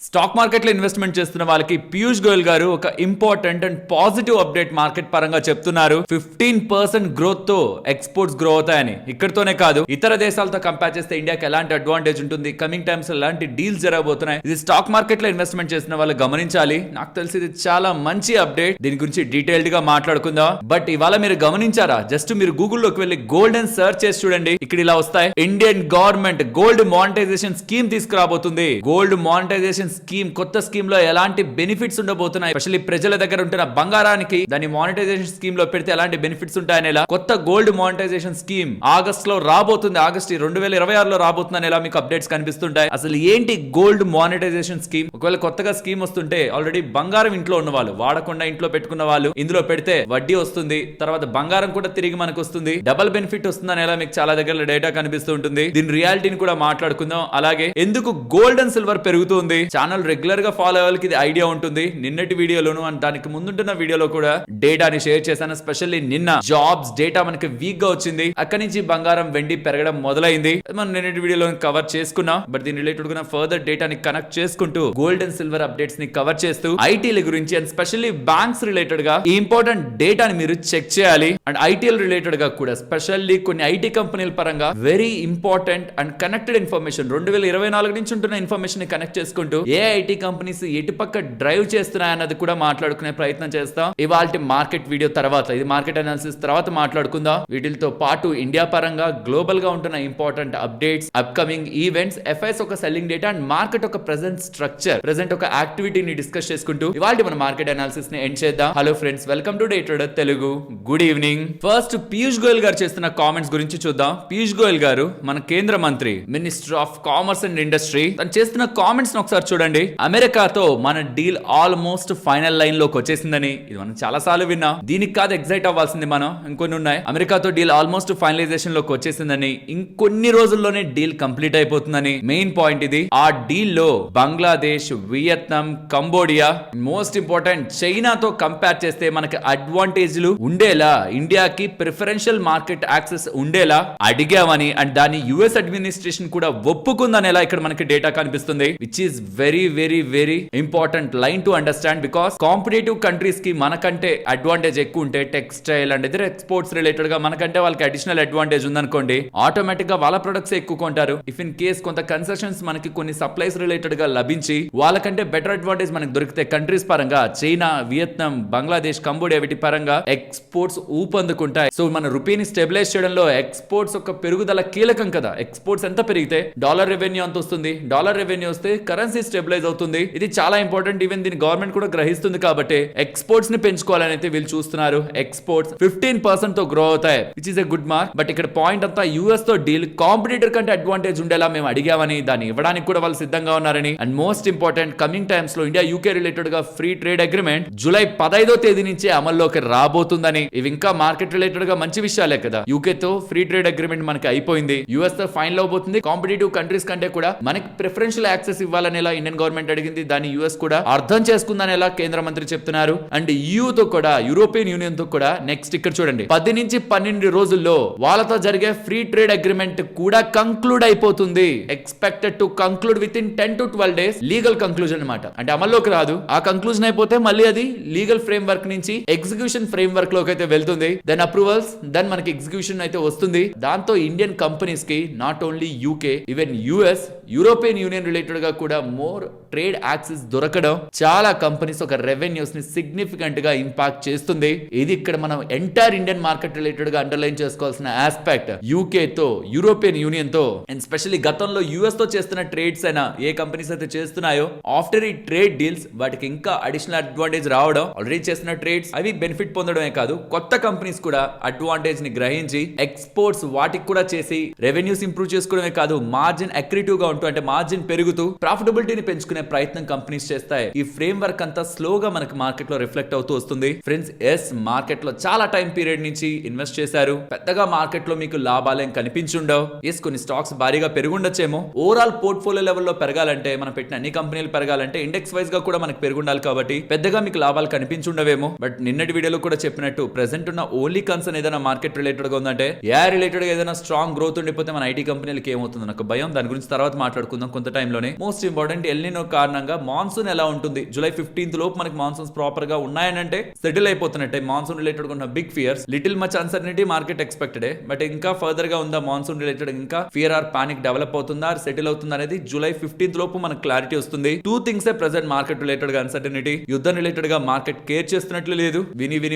Stock market లో investment చేస్తున్న వాళ్ళకి పీయూష్ గోయల్ గారు ఒక important and positive update market పరంగా చెప్తున్నారు. 15% గ్రోత్ తో ఎక్స్పోర్ట్స్ గ్రో అవుతాయని. ఇక్కడతోనే కాదు, ఇతర దేశాలతో కంపేర్ చేస్తే ఇండియాకి ఎలాంటి అడ్వాంటేజ్ ఉంటుంది, కమింగ్ టైమ్స్ ఎలాంటి డీల్స్ జరగబోతున్నాయి, ఇది స్టాక్ మార్కెట్ లో ఇన్వెస్ట్మెంట్ చేసిన వాళ్ళు గమనించాలి. నాకు తెలిసి ఇది చాలా మంచి అప్డేట్. దీని గురించి డీటెయిల్డ్ గా మాట్లాడుకుందాం. బట్ ఇవాళ మీరు గమనించారా, జస్ట్ మీరు గూగుల్లోకి వెళ్ళి గోల్డ్ అండ్ సర్చ్ చేసి చూడండి. ఇక్కడ ఇలా వస్తాయి, Indian government gold monetisation scheme తీసుకురాబోతుంది. గోల్డ్ మానిటైజేషన్ స్కీమ్, కొత్త స్కీమ్ లో ఎలాంటి బెనిఫిట్స్ ఉండబోతున్నాయి, స్పెషల్లీ ప్రజల దగ్గర ఉంటున్న బంగారానికి దాని మానిటైజేషన్ స్కీమ్ లో పెడితే ఎలాంటి బెనిఫిట్స్ ఉంటాయనేలా కొత్త గోల్డ్ మానిటైజేషన్ స్కీమ్ ఆగస్ట్ లో రాబోతుంది. ఆగస్ట్ 2026 లో రాబోతుందని ఎలా మీకు అప్డేట్స్ కనిపిస్తుంటాయి. అసలు ఏంటి గోల్డ్ మానిటైజేషన్ స్కీమ్? ఒకవేళ కొత్తగా స్కీమ్ వస్తుంటే ఆల్రెడీ బంగారం ఇంట్లో ఉన్న వాళ్ళు, వాడకుండా ఇంట్లో పెట్టుకున్న వాళ్ళు ఇందులో పెడితే వడ్డీ వస్తుంది, తర్వాత బంగారం కూడా తిరిగి మనకు వస్తుంది, డబుల్ బెనిఫిట్ వస్తుందని ఎలా మీకు చాలా దగ్గర డేటా కనిపిస్తూ ఉంటుంది. దీని రియాలిటీని కూడా మాట్లాడుకుందాం. అలాగే ఎందుకు గోల్డ్ అండ్ సిల్వర్ పెరుగుతుంది, ఛానల్ రెగ్యులర్ గా ఫాలో అయ్యే వాళ్ళకి ఇది ఐడియా ఉంటుంది. నిన్నటి వీడియోలోను అండ్ దానికి ముందుంటున్న వీడియోలో కూడా డేటాని షేర్ చేశాను. స్పెషల్లీ నిన్న జాబ్స్ డేటా మనకి వీక్ గా వచ్చింది. అక్కడి నుంచి బంగారం వెండి పెరగడం మొదలైంది. మనం నిన్నటి వీడియోలో కవర్ చేసుకున్నాం. బట్ దీని రిలేటెడ్ గా ఫర్దర్ డేటాని కనెక్ట్ చేసుకుంటూ గోల్డ్ అండ్ సిల్వర్ అప్డేట్స్ ని కవర్ చేస్తూ ఐటీల గురించి అండ్ స్పెషల్లీ బ్యాంక్స్ రిలేటెడ్ గా ఈ ఇంపార్టెంట్ డేటాని మీరు చెక్ చేయాలి. అండ్ ఐటీఎల్ రిలేటెడ్ గా కూడా స్పెషల్లీ కొన్ని ఐటీ కంపెనీల పరంగా very important and connected information 2024 నుంచి ఉంటున్న ఇన్ఫర్మేషన్ ని కనెక్ట్ చేసుకుంటూ ఏ ఐటీ కంపెనీస్ ఎటుపక్క డ్రైవ్ చేస్తున్నాయన్నది కూడా మాట్లాడుకునే ప్రయత్నం చేస్తాం ఇవాల్టి మార్కెట్ వీడియో తర్వాత. ఇది మార్కెట్ అనాలిసిస్ తర్వాత మాట్లాడుకుందాం. వీటితో పాటు ఇండియా పరంగా గ్లోబల్ గా ఉంటున్న important updates, upcoming events, FIs ఒక సెల్లింగ్ డేటా అండ్ మార్కెట్ ఒక ప్రెజెంట్ స్ట్రక్చర్, ప్రెజెంట్ ఒక యాక్టివిటీని డిస్కస్ చేసుకుంటూ ఇవాల్టి మన మార్కెట్ అనాలిసిస్ ని ఎండ్ చేద్దాం. Hello friends, welcome to day trader Telugu. Good evening. First Piyush Goyal గారు చేస్తున్న కామెంట్స్ గురించి చూద్దాం. పీయూష్ గోయల్ గారు మన కేంద్ర మంత్రి, minister of commerce and industry, తను చేస్తున్న కామెంట్స్ ఒకసారి చూడండి. అమెరికాతో మన డీల్ ఆల్మోస్ట్ ఫైనల్ లైన్ లోకి వచ్చేసిందని ఇది మనం చాలా సార్లు విన్నాం. దీనికి కాదు ఎగ్జైట్ అవ్వాల్సింది మనం, ఇంకొన్ని ఉన్నాయి. అమెరికాతో డీల్ ఆల్మోస్ట్ ఫైనలైజేషన్ లోకి వచ్చేసిందని, ఇంకొన్ని రోజుల్లోనే డీల్ కంప్లీట్ అయిపోతుందని మెయిన్ పాయింట్ ఇది. ఆ డీల్ లో Bangladesh, Vietnam, Cambodia, most important చైనాతో కంపేర్ చేస్తే మనకి అడ్వాంటేజ్లు ఉండేలా, ఇండియాకి ప్రిఫరెన్షియల్ మార్కెట్ యాక్సెస్ ఉండేలా అడిగామని అండ్ దాన్ని యుఎస్ అడ్మినిస్ట్రేషన్ కూడా ఒప్పుకుందనేలా ఇక్కడ మనకి డేటా కనిపిస్తుంది. Which is very very very important line to understand. Because competitive countries కి మనకంటే అడ్వాంటేజ్ ఎక్కువ ఉంటే, టెక్స్టైల్ అండ్ ఇతర ఎక్స్పోర్ట్స్ రిలేటెడ్ గా మనకంటే వాళ్ళకి అడిషనల్ అడ్వాంటేజ్ ఉందనుకోండి, ఆటోమేటిక్ గా వాళ్ళ ప్రొడక్ట్స్ ఎక్కువ కొంటారు. ఇఫ్ ఇన్ కేస్ కొంత కన్సెషన్స్ మనకి కొన్ని సప్లైస్ రిలేటెడ్ గా లభించి వాళ్ళకంటే బెటర్ అడ్వాంటేజ్ మనకి దొరికితే కంట్రీస్ పరంగా చైనా, వియత్నాం, బంగ్లాదేశ్, కంబోడియా వీటి పరంగా ఎక్స్పోర్ట్స్ ఊపందుకుంటాయి. సో మన రూపీని స్టెబిలైజ్ చేయడంలో ఎక్స్పోర్ట్స్ ఒక పెరుగుదల కీలకం కదా. ఎక్స్పోర్ట్స్ ఎంత పెరిగితే డాలర్ రెవెన్యూ అంత వస్తుంది, డాలర్ రెవెన్యూ వస్తే కరెన్సీ స్టెబిలైజ్ అవుతుంది. ఇది చాలా ఇంపార్టెంట్. ఈవెన్ దీని గవర్నమెంట్ కూడా గ్రహిస్తుంది కాబట్టి ఎక్స్పోర్ట్స్ ని పెంచుకోవాలని అయితే వీళ్ళు చూస్తున్నారు. ఎక్స్పోర్ట్స్ 15% తో గ్రో అవుతాయి, which is a good mark. But ఇక్కడ పాయింట్ అంతా యుఎస్ తో డీల్ కాంపిటీటర్ కంటే అడ్వాంటేజ్ ఉండేలా మేము అడిగామని, దాన్ని ఇవ్వడానికి కూడా వాళ్ళు సిద్ధంగా ఉన్నారని. And most important, coming times లో ఇండియా యూకే రిలేటెడ్ గా ఫ్రీ ట్రేడ్ అగ్రిమెంట్ జూలై 15వ తేదీ నుంచే అమల్లోకి రాబోతుందని. ఇవి ఇంకా మార్కెట్ రిలేటెడ్ గా మంచి విషయాలే కదా. యూకే తో ఫ్రీ ట్రేడ్ అగ్రిమెంట్ మనకి అయిపోయింది, యుఎస్ తో ఫైనల్ అవబోతుంది. కాంపిటేటివ్ కంట్రీస్ కంటే కూడా మనకి ప్రిఫరెన్షియల్ యాక్సెస్ ఇవ్వాలనేలా ఇండియన్ గవర్నమెంట్ అడిగింది, దాన్ని యుఎస్ కూడా అర్థం చేసుకుందనేలా కేంద్ర మంత్రి చెప్తున్నారు. అండ్ EU తో కూడా, యూరోపియన్ యూనియన్ తో కూడా నెక్స్ట్ ఇక్కడ చూడండి 10 నుంచి 12 రోజుల్లో వాళ్ళతో జరిగే ఫ్రీ ట్రేడ్ అగ్రిమెంట్ కూడా కంక్లూడ్ అయిపోతుంది. Expected to conclude with in 10 to 12 days. Legal conclusion అన్నమాట. అంటే అమల్లోకి రాదు, ఆ కంక్లూజన్ అయిపోతే మళ్ళీ అది లీగల్ ఫ్రేమ్ వర్క్ నుంచి ఎగ్జిక్యూషన్ ఫ్రేమ్ వర్క్ లోకి అయితే వెళ్తుంది. దెన్ అప్రూవల్స్, దెన్ మనకి ఎగ్జిక్యూషన్ అయితే వస్తుంది. దాంతో ఇండియన్ కంపెనీస్ కి not only UK, even US, European union related గా కూడా మోర్ ట్రేడ్ యాక్సెస్ దొరకడం చాలా కంపెనీస్ ఒక రెవెన్యూస్ ని సిగ్నిఫికెంట్ గా ఇంపాక్ట్ చేస్తుంది. ఇది ఇక్కడ మనం ఎంటైర్ ఇండియన్ మార్కెట్ రిలేటెడ్ గా అండర్లైన్ చేసుకోవాల్సిన ఆస్పెక్ట్. యూకే తో, యూరోపియన్ యూనియన్ తో అండ్ స్పెషల్లీ గతంలో యుఎస్ తో చేస్తున్న ట్రేడ్స్ అయినా ఏ కంపెనీస్ అయితే చేస్తున్నాయో, ఆఫ్టర్ ఈ ట్రేడ్ డీల్స్ వాటికి ఇంకా అడిషనల్ అడ్వాంటేజ్ రావడం, ఆల్రెడీ చేస్తున్న ట్రేడ్స్ అవి బెనిఫిట్ పొందడమే కాదు, కొత్త కంపెనీస్ కూడా అడ్వాంటేజ్ ని గ్రహించి ఎక్స్పోర్ట్స్ వాటికి కూడా చేసి రెవెన్యూస్ ఇంప్రూవ్ చేసుకోవడమే కాదు, మార్జిన్ అక్రిటివ్ గా ఉంటూ అంటే మార్జిన్ పెరుగుతూ ప్రాఫిటబిలిటీని పెంచుకునే ప్రయత్నం కంపెనీస్ చేస్తాయి. ఈ ఫ్రేమ్ వర్క్ అంతా స్లోగా మనకి మార్కెట్ లో రిఫ్లెక్ట్ అవుతూ వస్తుంది. ఫ్రెండ్స్, ఎస్ మార్కెట్ లో చాలా టైం పీరియడ్ నుంచి ఇన్వెస్ట్ చేశారు, పెద్దగా మార్కెట్ లో మీకు లాభాలేం కనిపించుండవు. ఎస్ కొన్ని స్టాక్స్ భారీగా పెరుగుండొచ్చేమో. ఓవరాల్ పోర్ట్ఫోలియో లెవెల్లో పెరగాలంటే, మనం పెట్టిన అన్ని కంపెనీలు పెరగాలంటే ఇండెక్స్ వైజ్ గా కూడా మనకి పెరుగుండాలి కాబట్టి పెద్దగా మీకు లాభాలు కనిపించుండవేమో. బట్ నిన్నటి వీడియోలో కూడా చెప్పినట్టు ప్రెసెంట్ ఉన్న ఓన్లీ కన్సర్న్ ఏదైనా మార్కెట్ రిలేటెడ్ గా ఉందంటే, ఏ రిలేటెడ్ గా ఏదైనా స్ట్రాంగ్ గ్రోత్ ఉండిపోతే మన ఐటీ కంపెనీలకి ఏమవుతుంది నాకు భయం. దాని గురించి తర్వాత మాట్లాడుకుందాం కొంత టైంలోనే. మోస్ట్ ఇంపార్టెంట్ ఎల్నినో కారణంగా మాన్సూన్ ఎలా ఉంటుంది, జూలై 15th లోపు మనకి మాన్సూన్స్ ప్రాపర్ గా ఉన్నాయనంటే సెటిల్ అయిపోతున్నట్టే. మాన్సూన్ రిలేటెడ్ ఉన్న big fears, little much uncertainty market expected, but ఇంకా ఫర్దర్ గా ఉందా మాన్సూన్ రిలేటెడ్, ఇంకా ఫియర్ ఆర్ పానిక్ డెవలప్ అవుతుందా, సెటిల్ అవుతుందా అనేది జూలై 15th లోపు మనకు క్లారిటీ వస్తుంది. Two things present market related గా అన్సర్టనిటీ, యుద్ధం రిలేటెడ్ గా మార్కెట్ కేర్ చేస్తున్నట్లు లేదు.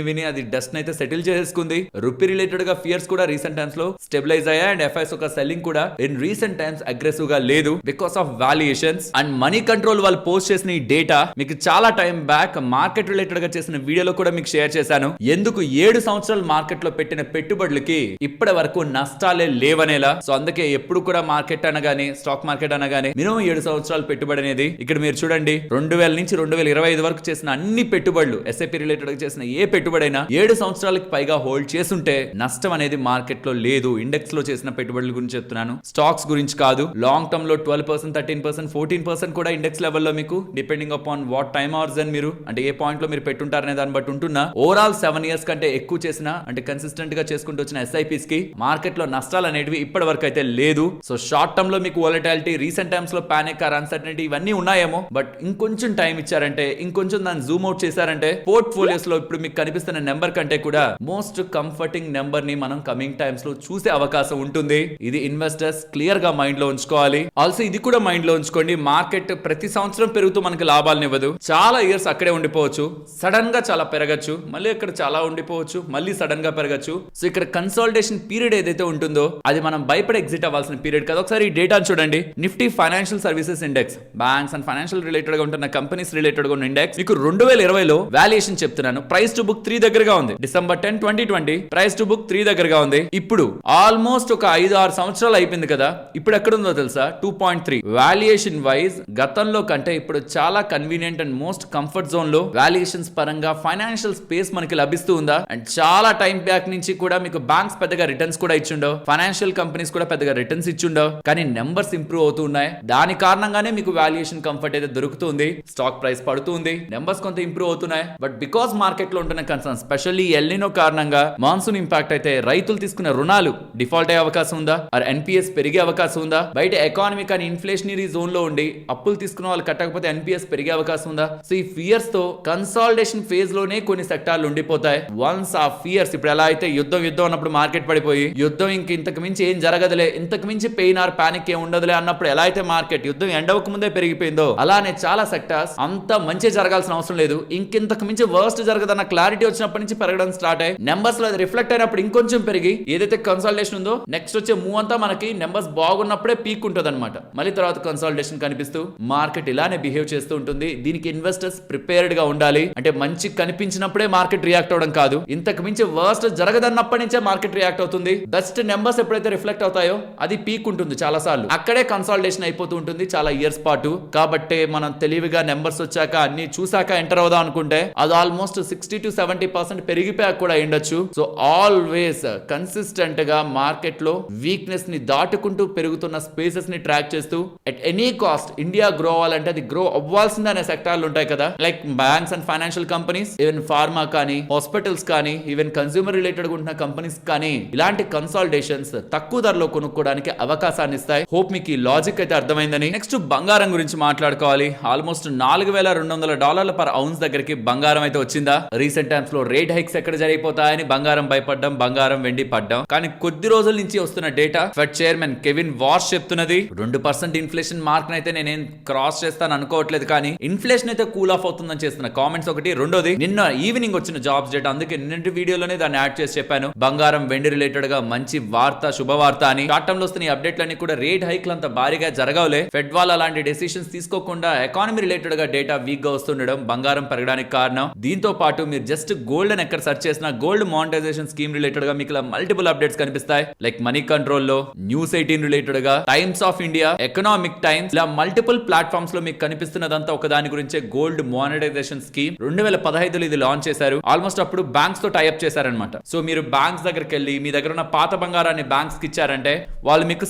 విని అది డస్ట్ అయితే సెటిల్ చేసుకుంది. రూపీ రిలేటెడ్ గా ఫియర్స్ కూడా రీసెంట్ టైమ్స్ లో స్టెబిలైజ్ అయ్యాయి అండ్ ఎఫ్ఐఎస్ ఒక సెల్లింగ్ కూడా ఇన్ రీసెంట్ టైమ్స్ అగ్రెసివ్ గా లేదు because of valuations and money control. వాళ్ళు పోస్ట్ చేసిన ఈ డేటా మీకు చాలా టైం బ్యాక్ మార్కెట్ రిలేటెడ్ గా చేసిన వీడియోలో కూడా మీకు షేర్ చేశాను. ఎందుకు 7 సంవత్సరాలు మార్కెట్ లో పెట్టిన పెట్టుబడులకి ఇప్పటి వరకు నష్టాలే లేవనేలా. సో అందుకే ఎప్పుడు కూడా మార్కెట్ అనగానే, స్టాక్ మార్కెట్ అనగానే మినిమం 7 సంవత్సరాలు పెట్టుబడి అనేది. ఇక్కడ మీరు చూడండి 2000 నుంచి 2025 వరకు చేసిన అన్ని పెట్టుబడులు, ఎస్ఐపి రిలేటెడ్ గా చేసిన ఏ పెట్టుబడైనా 7 సంవత్సరాలకు పైగా హోల్డ్ చేసుంటే నష్టం అనేది మార్కెట్ లో లేదు. ఇండెక్స్ లో చేసిన పెట్టుబడుల గురించి చెప్తున్నాను, స్టాక్స్ గురించి కాదు. లాంగ్ టర్మ్ లో 12%, 13%, 14% కూడా ఇండెక్స్ లెవెల్లో మీకు depending upon what time hours అని మీరు అంటే ఏ పాయింట్ లో మీరు పెట్టుంటారనే దాన్ని బట్టి ఉంటున్నా. ఓవరాల్ 7 years కంటే ఎక్కువ చేసిన అంటే కన్సిస్టెంట్ గా చేసుకుంటూ వచ్చిన ఎస్ఐపిస్ కి మార్కెట్ లో నష్టాలు అనేవి ఇప్పటి వరకు అయితే లేదు. సో షార్ట్ టర్మ్ లో మీకు వాలటాలిటీ, రీసెంట్ టైమ్స్ లో పానిక్ ఆర్ అన్సర్టనిటీ ఇవన్నీ ఉన్నాయేమో, బట్ ఇంకొంచెం టైం ఇచ్చారంటే, ఇంకొంచెం దాన్ని జూమ్ అవుట్ చేశారంటే పోర్ట్ఫోలియోస్ లో ఇప్పుడు మీకు కనిపిస్తున్న నెంబర్ కంటే కూడా మోస్ట్ కంఫర్టింగ్ నెంబర్ ని మనం కమింగ్ టైమ్స్ లో చూసే అవకాశం ఉంటుంది. ఇది ఇన్వెస్టర్స్ క్లియర్ గా మైండ్ లో ఉంచుకోవాలి. ఆల్సో ఇది కూడా మైండ్ లో ఉంచుకోండి, మార్కెట్ ప్రతి సంవత్సరం పెరుగుతూ మనకి లాభాలను ఇవ్వదు. చాలా ఇయర్స్ అక్కడే ఉండిపోవచ్చు, సడన్ గా చాలా పెరగచ్చు, మళ్ళీ అక్కడ చాలా ఉండిపోవచ్చు, మళ్ళీ సడన్ గా పెరగచ్చు. సో ఇక్కడ కన్సాలిడేషన్ పీరియడ్ ఏదైతే ఉంటుందో అది మనం భయపడి ఎగ్జిట్ అవ్వాల్సిన పీరియడ్ కదా. ఒకసారి ఈ డేటా చూడండి. Nifty financial services index, banks and financial related గా ఉంటున్న కంపెనీస్ రిలేటెడ్ గా ఉన్న ఇండెక్స్ మీకు 2020లో వాల్యుయేషన్ చెప్తున్నాను, ప్రైస్ టు బుక్ 3 దగ్గరగా ఉంది. December 10, 2020 ప్రైస్ టు బుక్ 3 దగ్గరగా ఉంది. ఇప్పుడు ఆల్మోస్ట్ ఒక 5-6 సంవత్సరాలు అయిపోయింది కదా. ఇప్పుడు ఎక్కడ ఉందో తెలుసా? 2.3. వాల్యుయేషన్ వైజ్ గతంలో కంటే ఇప్పుడు చాలా convenient and most comfort zone లో వాల్యుయేషన్స్ పరంగా ఫైనాన్షియల్ స్పేస్ మనకి లభిస్తూ ఉందా. అండ్ చాలా టైం బ్యాక్ నుంచి కూడా మీకు బ్యాంక్స్ పెద్దగా రిటర్న్స్ కూడా ఇచ్చిండవు, ఫైనాన్షియల్ కంపెనీస్ కూడా పెద్దగా రిటర్న్స్ ఇచ్చిండవు, కానీ నెంబర్స్ ఇంప్రూవ్ అవుతూ ఉన్నాయి. దాని కారణంగానే మీకు వాల్యుయేషన్ కంఫర్ట్ అయితే దొరుకుతుంది, స్టాక్ ప్రైస్ పడుతుంది, నెంబర్స్ కొంత ఇంప్రూవ్ అవుతున్నాయి. బట్ బికాస్ మార్కెట్ లో ఉంటున్న కన్సర్న్, స్పెషల్లీ ఎల్నినో కారణంగా మాన్సూన్ ఇంపాక్ట్ అయితే రైతులు తీసుకున్న రుణాలు డిఫాల్ట్ అయ్యే అవకాశం ఉందా, ఆర్ ఎన్పిఎస్ పెరిగే అవకాశం ఉందా, బయట ఎకానమీ కానీ ఇన్ఫ్లేషనరీ జోన్ లో ఉండి అప్పులు తీసుకున్న వాళ్ళు కట్టకపోతే ఎన్పిఎస్ పెరిగే అవకాశం ఉందా. సో ఈ ఫియర్స్ తో కన్సాలిడేషన్ ఫేజ్ లోనే కొన్ని సెక్టార్లు ఉండిపోతాయి. వన్స్ ఆ ఫియర్స్ ఇప్పుడు ఎలా అయితే యుద్ధం అన్నప్పుడు మార్కెట్ పడిపోయి యుద్ధం ఇంతకు మించి ఏం జరగదులే, ఇంతకు మించి పెయిన్ ఆర్ పానిక్ ఏం ఉండదులే అన్నప్పుడు ఎలా అయితే మార్కెట్ యుద్ధం ఎండవక ముందే పెరిగిపోయిందో, అలానే చాలా సెక్టార్స్ అంత మంచి జరగాల్సిన అవసరం లేదు, ఇంతకు మించి వర్స్ట్ జరగదన్న క్లారిటీ వచ్చినప్పటి నుంచి పెరగడం స్టార్ట్ అయ్యి నెంబర్స్ లో రిఫ్లెక్ట్ అయినప్పుడు ఇంకొంచెం పెరిగి ఏదైతే కన్సాలిడేషన్ ఉందో నెక్స్ట్ వచ్చే మూవ్ అంతా మనకి నెంబర్స్ బాగున్నప్పుడే పీక్ ఉంటుంది అనమాట. మళ్ళీ తర్వాత కన్సాలిడేషన్ కనిపిస్తూ మార్కెట్ ఇలానే బిహేవ్ చేస్తూ ఉంటుంది. దీనికి ఇన్వెస్టర్స్ ప్రిపేర్డ్ గా ఉండాలి. అంటే మంచి కనిపించినప్పుడే మార్కెట్ రియాక్ట్ అవడం కాదు, ఇంతకు మించి వర్స్ట్ జరగదన్నప్పటి నుంచే మార్కెట్ రియాక్ట్ అవుతుంది. బెస్ట్ నెంబర్స్ ఎప్పుడైతే రిఫ్లెక్ట్ అవుతాయో అది పీక్ ఉంటుంది చాలా సార్లు, అక్కడే కన్సాలిడేషన్ అయిపోతూ ఉంటుంది చాలా ఇయర్స్ పాటు. కాబట్టి మనం తెలివిగా నెంబర్స్ వచ్చాక అన్ని చూసాక ఎంటర్ అవుదాం అనుకుంటే అది ఆల్మోస్ట్ 60 to 70% పెరిగిపోయాక కూడా ఉండొచ్చు. సో ఆల్వేస్ కన్సిస్టెంట్ గా మార్కెట్ లో వీక్నెస్ ని దాటుకుంటూ పెరుగుతున్న స్పేసెస్ ని ట్రాక్ చేస్తూ at any cost India grow అవ్వాలంటే అది గ్రో అవ్వాల్సిందే అనే సెక్టార్లు ఉంటాయి కదా, like banks and financial companies, even pharma కానీ, హాస్పిటల్స్ కానీ, ఈవెన్ కన్స్యూమర్ రిలేటెడ్ ఉంటున్న కంపెనీస్ కానీ, ఇలాంటి కన్సాలిడేషన్స్ తక్కువ ధరలో కొనుక్కోవడానికి అవకాశాన్ని ఇస్తాయి. హోప్ మీకు ఈ లాజిక్ అయితే అర్థమైందని. నెక్స్ట్ బంగారం గురించి మాట్లాడుకోవాలి. ఆల్మోస్ట్ $4,200 per ounce దగ్గరికి బంగారం అయితే వచ్చిందా. రీసెంట్ టైమ్స్ లో రేట్ హైక్స్ ఎక్కడ జరిగిపోతాయని బంగారం భయపడ్డం, బంగారం వెండి పడ్డం. కానీ కొద్ది రోజుల నుంచి వస్తున్న డేటా ఫెడ్ చైర్మన్ కెవిన్ వార్ష్ చెప్తున్నది 2% ఇన్ఫ్లేషన్ మార్క్ అయితే నేనేం క్రాస్ చేస్తాను అనుకోవట్లేదు, కానీ ఇన్ఫ్లేషన్ అయితే కూల్ ఆఫ్ అవుతుందని చేస్తున్న కామెంట్స్ ఒకటి. రెండోది నిన్న ఈవినింగ్ వచ్చిన జాబ్స్ డేటా, అందుకే నిన్నటి వీడియోలోనే దాన్ని యాడ్ చేసి చెప్పాను. బంగారం వెండి రిలేటెడ్ గా మంచి వార్త, శుభవార్త అని. షార్ట్ టర్మ్ లో వస్తున్న ఈ అప్డేట్లన్నీ కూడా రేట్ హైక్లు అంత భారీగా జరగవులే. ఫెడ్ వాళ్ళు అలాంటి డెసిషన్స్ తీసుకోకుండా ఎకానమీ రిలేటెడ్ గా డేటా వీక్ గా వస్తుండడం బంగారం పెరగడానికి కారణం. దీంతో పాటు మీరు జస్ట్ గోల్డ్ అని ఎక్కడ సెర్చ్ చేసినా గోల్డ్ మానిటైజేషన్ స్కీమ్ రిలేటెడ్ గా మీకు మల్టిపుల్ అప్డేట్స్ కనిపిస్తాయి. లైక్ మనీ కంట్రోల్ లో, న్యూస్ 18 రిలేటెడ్ గా, times of India, economic times, ఇలా మల్టిపుల్ ప్లాట్ఫామ్స్ లో మీకు కనిపిస్తున్నదంతా ఒక దాని గురించే గోల్డ్ మానిటైజేషన్ స్కీమ్. 2015లో ఇది లాంచ్ చేశారు. ఆల్మోస్ట్ అప్పుడు బ్యాంక్స్ తో టైఅప్ చేశారనమాట. సో మీరు బ్యాంక్స్ దగ్గరికి వెళ్ళి మీ దగ్గర ఉన్న పాత బంగారాన్ని బ్యాంక్స్ కి ఇచ్చారంటే వాళ్ళు మీకు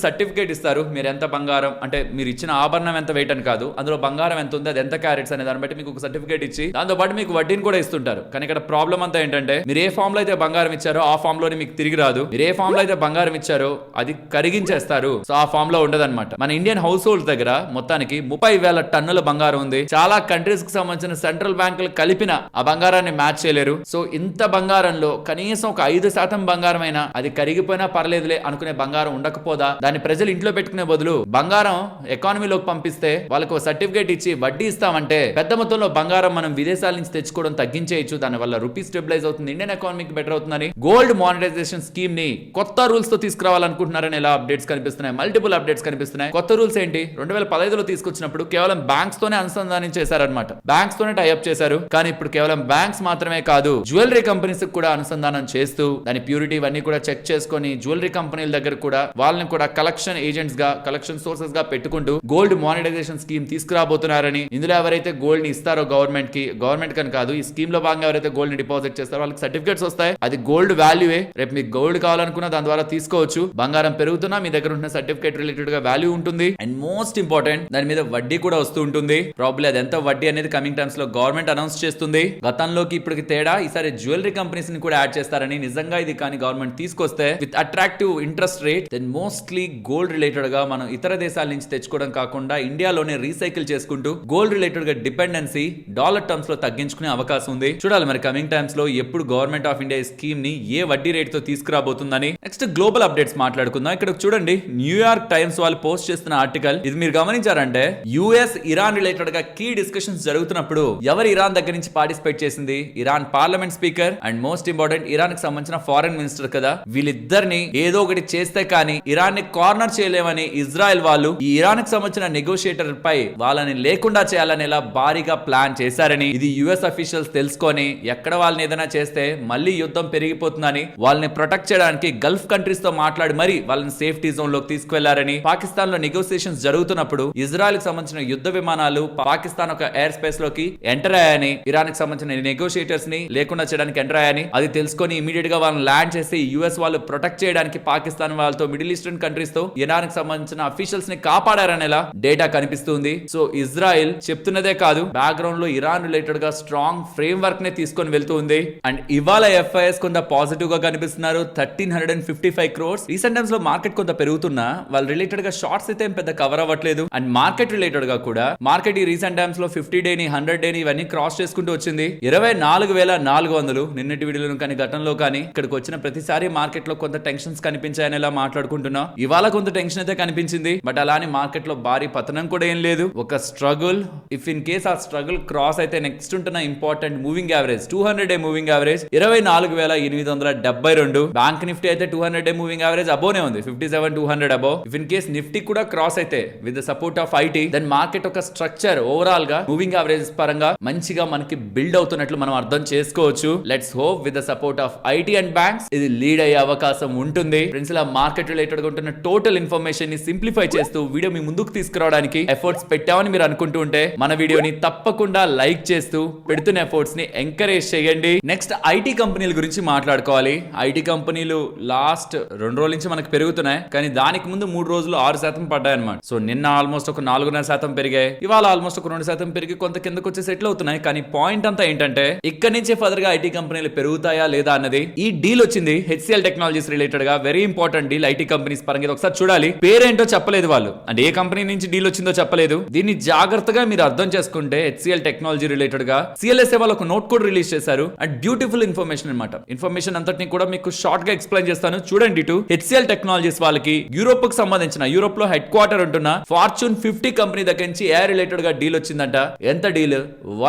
సర్టిఫికేట్ ఇస్తారు. మీరు ఎంత బంగారం అంటే మీరు ఇచ్చిన ఆభరణం ఎంత వెయిట్ అని కాదు, అందులో బంగారం ఎంత ఉంది, అది ఎంత క్యారెట్స్ అనే దాన్ని బట్టి మీకు ఒక సర్టిఫికేట్ ఇచ్చి దాంతో పాటు మీకు వడ్డీని కూడా ఇస్తుంటారు. కానీ ఇక్కడ ప్రాబ్లం అంతా ఏంటంటే మీరు ఏ ఫామ్ లో అయితే బంగారం ఇచ్చారో ఆ ఫామ్ లోనే మీకు తిరిగి రాదు. మీరు ఏ ఫామ్ లో అయితే బంగారం ఇచ్చారో అది కరిగించేస్తారు. సో ఆ ఫామ్ లో ఉండదన్నమాట. మన ఇండియన్ హౌస్ హోల్డ్ దగ్గర మొత్తానికి 30,000 టన్నుల బంగారం ఉంది. చాలా కంట్రీస్ కి సంబంధించిన సెంట్రల్ బ్యాంకులు కలిపిన ఆ బంగారాన్ని మ్యాచ్ చేయలేరు. సో ఇంత బంగారంలో కనీసం ఒక 5% బంగారం అయినా అది కరిగిపోయినా పర్లేదులే అనుకునే బంగారం ఉండకపోదా? దాన్ని ప్రజలు ఇంట్లో పెట్టుకునే బదులు బంగారం ఎకానమీలోకి పంపిస్తే వాళ్ళకు సర్టిఫికేట్ ఇచ్చి వడ్డీ ఇస్తామంటే పెద్ద మొత్తంలో బంగారం మనం విదేశాల నుంచి తెచ్చుకోవడం తగ్గించేయచ్చు. దాని వల్ల రూపీ స్టెబిలైజ్ అవుతుంది, ఇండియన్ ఎకానమీకి బెటర్ అవుతుందని గోల్డ్ మానిటైజేషన్ స్కీమ్ ని కొత్త రూల్స్ తో తీసుకురావాలనుకుంటున్నారని ఎలా అప్డేట్స్ కనిపిస్తున్నాయి, మల్టిపుల్ అప్డేట్స్ కనిపిస్తున్నాయి. కొత్త రూల్స్ ఏంటి? 2015లో తీసుకొచ్చినప్పుడు కేవలం బ్యాంక్స్ తోనే అనుసంధానం చేశారన్నమాట, బ్యాంక్స్ తోనే టైఅప్ చేశారు. కానీ ఇప్పుడు కేవలం బ్యాంక్స్ మాత్రమే కాదు, జ్యువెలరీ కంపెనీస్ కూడా అనుసంధానం చేస్తూ దాని ప్యూరిటీ ఇవన్నీ కూడా చెక్ చేసుకొని జ్యువెలరీ కంపెనీల దగ్గర కూడా వాళ్ళని కూడా కలెక్షన్ ఏజెంట్స్ గా, కలెక్షన్ సోర్సెస్ గా పెట్టుకుంటూ గోల్డ్ మానిటైజేషన్ స్కీమ్ తీసుకురాబోతున్నారని, ఇందులో ఎవరైతే గోల్డ్ ని ఇస్తారో గవర్నమెంట్ కని కాదు, ఈ స్కీమ్ లో భాగంగా ఎవరైతే గోల్డ్ ని డిపాజిట్ చేస్తారో వాళ్ళకి సర్టిఫికేట్స్ వస్తాయి. అది గోల్డ్ వాల్యూవే. రేపు మీకు గోల్డ్ కావాలనుకున్నా దాని ద్వారా తీసుకోవచ్చు. బంగారం పెరుగుతున్నా మీ దగ్గర ఉన్న సర్టిఫికేట్ రిలేటెడ్ గా వాల్యూ ఉంటుంది. అండ్ మోస్ట్ ఇంపార్టెంట్, దాని మీద వడ్డీ కూడా వస్తూ ఉంటుంది. ప్రాబ్లీ అది ఎంత వడ్డీ అనేది కమింగ్ టైమ్స్ లో గవర్నమెంట్ అనౌన్స్ చేస్తుంది. గతంలోకి ఇప్పటికి తేడా, ఈసారి జ్యువెలరీ కంపెనీస్ ని కూడా యాడ్ చేస్తారని. నిజంగా ఇది కానీ గవర్నమెంట్ తీసుకొస్తే with attractive interest rate, then mostly gold related గా మనం ఇతర దేశాల నుంచి తెచ్చుకోవడం కాకుండా ఇండియాలోనే రీసైకిల్ చేసుకుంటూ గోల్డ్ రిలేటెడ్ గా డిపెండెన్సీ డాలర్ టర్మ్స్ లో తగ్గించుకునే అవకాశం ఉంది. చూడాలి మరి కమింగ్ టైమ్స్ లో ఎప్పుడు గవర్నమెంట్ ఆఫ్ ఇండియా స్కీమ్ ని ఏ వడ్డీ రేట్ తో తీసుకురాబోతుందని. నెక్స్ట్ గ్లోబల్ అప్డేట్స్ మాట్లాడుకుందాం. ఇక్కడ చూడండి, న్యూయార్క్ టైమ్స్ వాళ్ళు పోస్ట్ చేస్తున్న ఆర్టికల్. ఇది మీరు గమనించారంటే యుఎస్ ఇరాన్ రిలేటెడ్ గా కీ డిస్కషన్స్ జరుగుతున్నప్పుడు ఎవరు ఇరాన్ దగ్గర నుంచి పార్టిసిపేట్ చేసింది? Iran parliament speaker and most important Iran కి సంబంధించిన ఫారెన్ మినిస్టర్ కదా. వీళ్ళిద్దరిని ఏదో ఒకటి చేస్తే కానీ ఇరాన్ ని కార్నర్ చేయలేమని ఇజ్రాయెల్ వాళ్ళు ఈ ఇరాన్ కి సంబంధించిన నెగోషియేటర్ పై వాళ్ళని లేకుండా చేయాలనేలా భారీగా ప్లాన్ చేశారని ఇది యుఎస్ అఫీషియల్స్ తెలుసుకొని ఎక్కడ వాళ్ళని ఏదైనా చేస్తే మళ్ళీ యుద్ధం పెరిగిపోతుందని వాళ్ళని ప్రొటెక్ట్ చేయడానికి గల్ఫ్ కంట్రీస్ తో మాట్లాడి మరి వాళ్ళని సేఫ్టీ జోన్ లోకి తీసుకువెళ్లారని, పాకిస్తాన్ లో నెగోసియేషన్స్ జరుగుతున్నప్పుడు ఇజ్రాయెల్ కి సంబంధించిన యుద్ధ విమానాలు పాకిస్తాన్ ఒక ఎయిర్ స్పేస్ లోకి ఎంటర్ అయ్యాయని, ఇరాన్ కి సంబంధించిన నెగోషియేటర్స్ ని లేకుండా చేయడానికి ఎంటర్ అయ్యాయని అది తెలుసుకొని ఇమీడియట్ గా వాళ్ళని ల్యాండ్ చేసి యుఎస్ వాళ్ళు ప్రొటెక్ట్ చేయడానికి పాకిస్తాన్ వాళ్ళతో మిడిల్ ఈస్టర్న్ కంట్రీస్ తో ఇరాన్ కి సంబంధించిన అఫీషియల్స్ ని కాపాడారనేలా డేటా కనిపిస్తుంది. సో ఇజ్రాయెల్ చెప్తున్నదే కాదు, బ్యాక్గ్రౌండ్ లో ఇరాన్ రిలేటెడ్ గా స్ట్రాంగ్ ఫ్రేమ్ వర్క్ ని తీసుకొని వెళ్తుంది. అండ్ ఇవాళ ఎఫ్ఐఎస్ కొంత పాజిటివ్ గా కనిపిస్తున్నారు. 1355 crores. రీసెంట్ టైమ్స్ లో మార్కెట్ కొంత పెరుగుతున్నా వాళ్ళ రిలేటెడ్ గా షార్ట్స్ అయితే పెద్ద కవర్ అవ్వట్లేదు. అండ్ మార్కెట్ రిలేటెడ్ గా కూడా మార్కెట్ ఈ రీసెంట్ టైమ్స్ లో 50 day ని 100 day ని ఇవన్నీ క్రాస్ చేసుకుంటూ వచ్చింది. 24,400 నిన్నటి వీడియోలో కానీ గతంలో కానీ ఇక్కడికి వచ్చిన ప్రతిసారి మార్కెట్ లో కొంత టెన్షన్స్ కనిపించాయని ఇలా మాట్లాడుకుంటున్నా. ఇవాళ కొంత టెన్షన్ అయితే కనిపించింది. బట్ అలానే మార్కెట్ లో భారీ పతనం కూడా ఏం లేదు, ఒక స్ట్రగుల్. ఇఫ్ ఇన్ కేస్ ఆ స్ట్రగుల్ క్రాస్ అయితే నెక్స్ట్ ఉంటున్న important moving average 200 day moving average 24,872. Bank Nifty అయితే 200 day మూవింగ్ యావరేజ్ అబోనే ఉంది, 57,200 above. If in case Nifty కూడా క్రాస్ అయితే with the support of IT, then market ఒక structure overall గా మూవింగ్ యావరేజ్ పరంగా మంచిగా మనకి బిల్డ్ అవుతున్నట్లు మనం అర్థం చేసుకోవచ్చు. Let's hope with the support of IT and banks ఇది లీడ్ అయ్యే అవకాశం ఉంటుంది. ఫ్రెండ్స్, ఇలా మార్కెట్ రిలేటెడ్ గా ఉంటున్న టోటల్ ఇన్ఫర్మేషన్ ని సింప్లిఫై చేస్తూ వీడియో మీ ముందుకు తీసుకురావడానికి ఎఫర్ట్స్ పెట్టామని మీరు అనుకుంటుంటే మన వీడియోని తప్పకుండా లైక్ చేస్తూ పెడుతున్న ఎఫర్ట్స్ ని ఎంకరేజ్ చేయండి. నెక్స్ట్ ఐటీ కంపెనీల గురించి మాట్లాడుకోవాలి. ఐటీ కంపెనీలు లాస్ట్ 2 రోజుల నుంచి మనకు పెరుగుతున్నాయి, కానీ దానికి ముందు 3 రోజులు 6% పడ్డాయి అనమాట. సో నిన్న ఆల్మోస్ట్ ఒక 4.5% పెరిగాయి, ఇవాళ ఆల్మోస్ట్ ఒక 2% పెరిగి కొంత కిందకు వచ్చి సెటిల్ అవుతున్నాయి. కానీ పాయింట్ అంతా ఏంటంటే ఇక్కడి నుంచి ఫర్దర్ గా ఐటీ కంపెనీలు పెరుగుతాయా లేదా అన్నది. ఈ డీల్ వచ్చింది హెచ్సిఎల్ టెక్నాలజీస్ రిలేటెడ్ గా, very important deal IT companies పరంగా. ఒకసారి చూడాలి, పేరేంటో చెప్పలేదు వాళ్ళు, అంటే ఏ కంపెనీ నుంచి డీల్ వచ్చిందో చెప్పలేదు. దీన్ని జాగ్రత్తగా మీరు అర్థం చేసుకుంటే హెచ్సిఎల్ టెక్నాలజీ రిలేటెడ్ గా సిఎల్ఎస్ఏ వాళ్ళు ఒక నోట్ కోడ్ రిలీజ్ చేశారు. అండ్ బ్యూటిఫుల్ ఇన్ఫర్మేషన్ అన్నమాట. ఇన్ఫర్మేషన్ అంతటిని కూడా మీకు షార్ట్ గా ఎక్స్ప్లెయిన్ చేస్తాను, చూడండి. హెచ్సిఎల్ టెక్నాలజీస్ వాళ్ళకి యూరోప్ కు సంబంధించిన, యూరోప్ లో హెడ్ క్వార్టర్ ఉంటున్న ఫార్చ్యూన్ 50 కంపెనీ దగ్గర నుంచి ఏ రిలేటెడ్ గా డీల్ వచ్చిందంట. ఎంత డీల్?